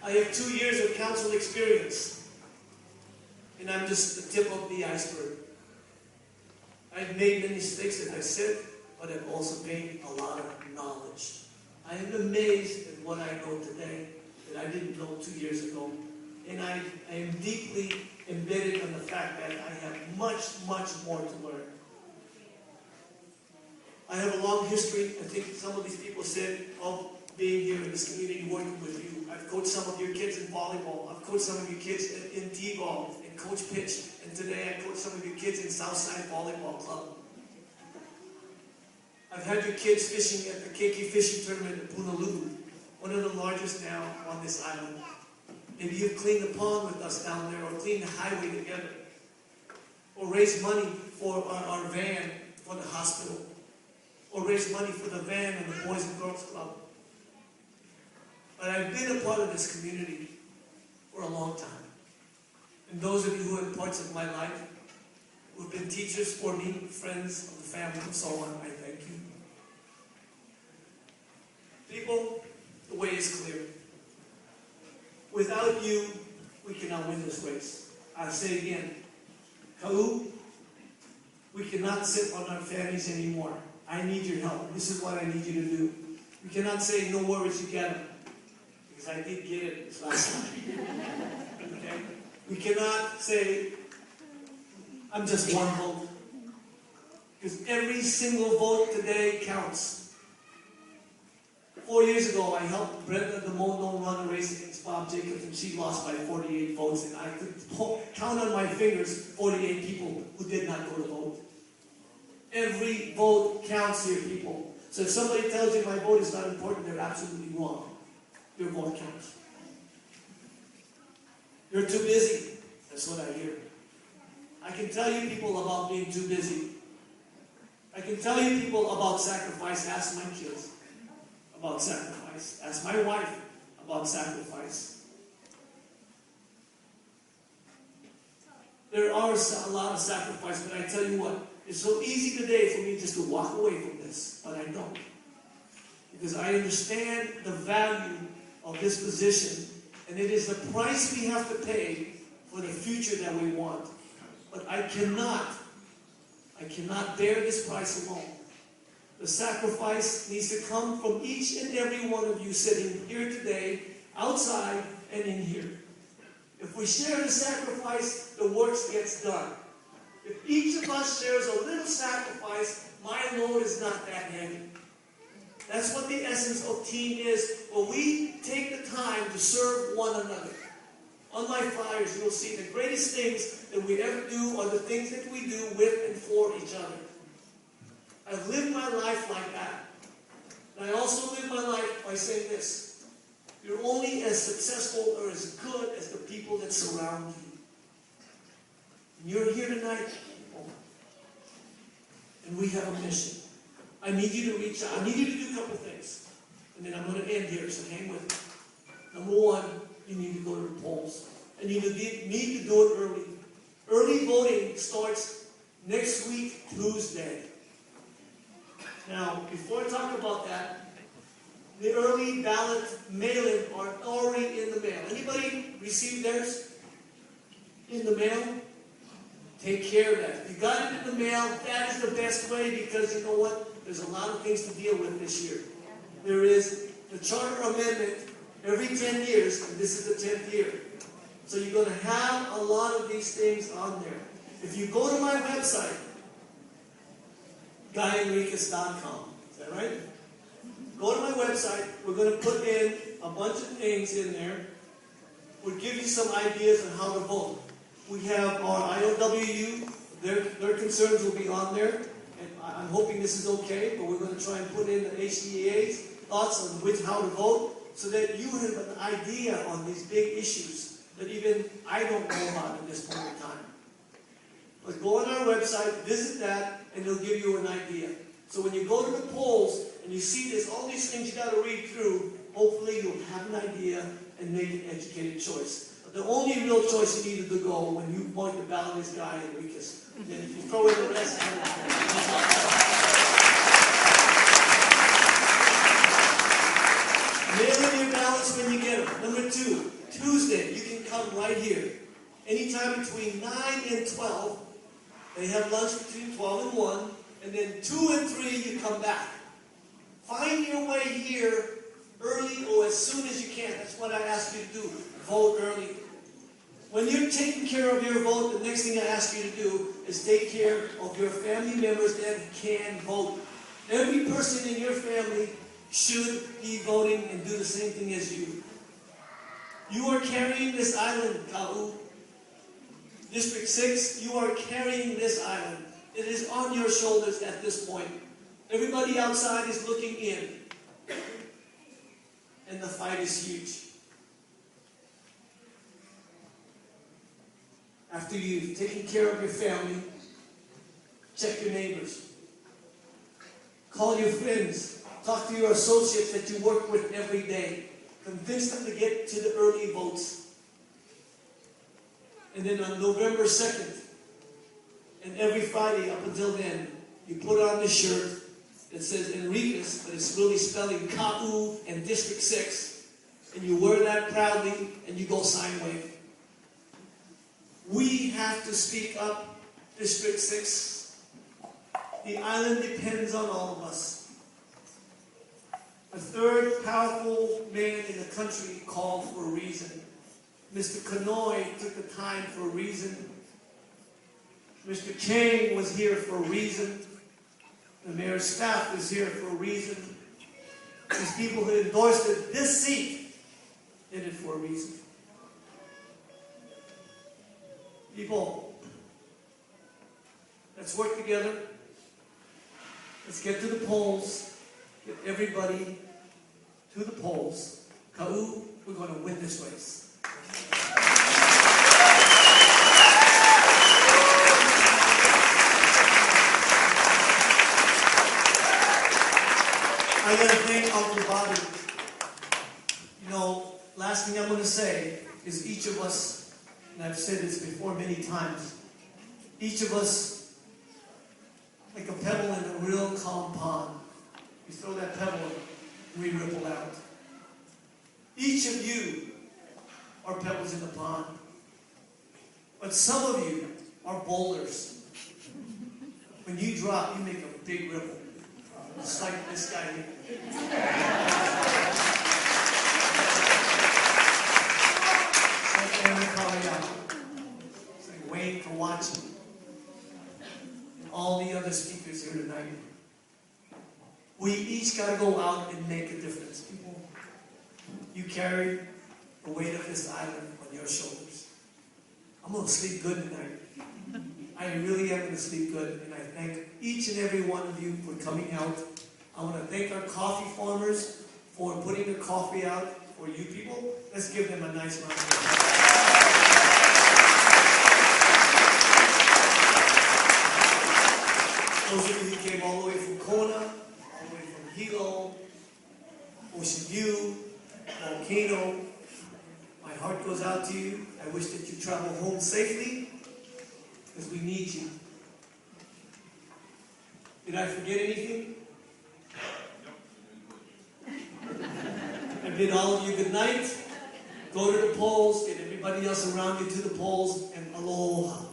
I have 2 years of council experience, and I'm just the tip of the iceberg. I've made many mistakes, as I said, but I've also gained a lot of knowledge. I am amazed at what I know today that I didn't know 2 years ago. And I am deeply embedded in the fact that I have much, much more to learn. I have a long history, I think some of these people said, of being here in this community, working with you. I've coached some of your kids in volleyball. I've coached some of your kids in T-ball and coach pitch. And today I coach some of your kids in Southside Volleyball Club. I've had your kids fishing at the KK Fishing Tournament in Punaluu, one of the largest now on this island. Maybe you've cleaned the pond with us down there, or cleaned the highway together, or raised money for our van for the hospital, or raised money for the van and the Boys and Girls Club. But I've been a part of this community for a long time. And those of you who have parts of my life, who have been teachers for me, friends of the family, and so on, I thank you. People, the way is clear. Without you, we cannot win this race. I say again, Kau, we cannot sit on our families anymore. I need your help. This is what I need you to do. We cannot say, no worries, you get it. Because I did get it this last time. Okay? We cannot say, I'm just one vote. Because every single vote today counts. 4 years ago, I helped Brenda DeMondo run a race against Bob Jacobs, and she lost by 48 votes. And I could count on my fingers 48 people who did not go to vote. Every vote counts here, people. So if somebody tells you my vote is not important, they're absolutely wrong. Your vote counts. You're too busy. That's what I hear. I can tell you people about being too busy. I can tell you people about sacrifice. Ask my kids about sacrifice. Ask my wife about sacrifice. There are a lot of sacrifice, but I tell you what, it's so easy today for me just to walk away from this, but I don't. Because I understand the value of this position, and it is the price we have to pay for the future that we want. But I cannot bear this price alone. The sacrifice needs to come from each and every one of you sitting here today, outside and in here. If we share the sacrifice, the work gets done. If each of us shares a little sacrifice, my load is not that heavy. That's what the essence of team is. When we take the time to serve one another. On my flyers, you'll see the greatest things that we ever do are the things that we do with and for each other. I've lived my life like that. And I also live my life by saying this. You're only as successful or as good as the people that surround you. And you're here tonight, people. And we have a mission. I need you to reach out. I need you to do a couple things. And then I'm going to end here, so hang with me. Number one, you need to go to the polls. And you need to do it early. Early voting starts next week, Tuesday. Now, before I talk about that, the early ballot mail-in are already in the mail. Anybody receive theirs in the mail? Take care of that. If you got it in the mail, that is the best way, because you know what? There's a lot of things to deal with this year. There is the Charter Amendment every 10 years, and this is the 10th year. So you're going to have a lot of these things on there. If you go to my website, GuyEnriquez.com, is that right? Go to my website. We're going to put in a bunch of things in there. We'll give you some ideas on how to vote. We have our IOWU. Their concerns will be on there. And I'm hoping this is okay, but we're going to try and put in the HDA's thoughts on how to vote, so that you have an idea on these big issues that even I don't know about at this point in time. But go on our website, visit that, and it'll give you an idea. So when you go to the polls and you see there's all these things you got to read through, hopefully you'll have an idea and make an educated choice. But the only real choice you needed to go when you point the ballot is Guy Enriquez. And if you throw in the rest, mail in your ballots ballots when you get them. Number 2, Tuesday, you can come right here. Anytime between 9 and 12. They have lunch between 12 and 1. And then 2 and 3, you come back. Find your way here early or as soon as you can. That's what I ask you to do. Vote early. When you're taking care of your vote, the next thing I ask you to do is take care of your family members that can vote. Every person in your family should be voting and do the same thing as you. You are carrying this island, Ka'u. District 6, you are carrying this island. It is on your shoulders at this point. Everybody outside is looking in. And the fight is huge. After you've taken care of your family, check your neighbors. Call your friends. Talk to your associates that you work with every day. Convince them to get to the early votes. And then on November 2nd, and every Friday up until then, you put on the shirt that says Enriquez, but it's really spelling Ka'u and District 6. And you wear that proudly, and you go sign wave. We have to speak up, District 6. The island depends on all of us. A third powerful man in the country called for a reason. Mr. Kanoi took the time for a reason. Mr. Chang was here for a reason. The mayor's staff was here for a reason. These people who endorsed this seat did it for a reason. People, let's work together. Let's get to the polls. Get everybody to the polls. Ka'u, we're going to win this race. I got to thank Uncle Bobby. You know, last thing I'm going to say is each of us, and I've said this before many times, each of us, like a pebble in a real calm pond. You throw that pebble and we ripple out. Each of you are pebbles in the pond. But some of you are boulders. When you drop, you make a big ripple. Just like this guy here. It's like It's like Wayne for watching. And all the other speakers here tonight. We each got to go out and make a difference, people. You carry the weight of this island on your shoulders. I'm going to sleep good tonight. I really am going to sleep good. And I thank each and every one of you for coming out. I want to thank our coffee farmers for putting their coffee out for you people. Let's give them a nice round of applause. Those of you who came all the way from Kona, all the way from Hilo, Ocean View, Volcano, my heart goes out to you. I wish that you travel home safely, because we need you. Did I forget anything? I bid all of you good night. Go to the polls, get everybody else around you to the polls, and aloha.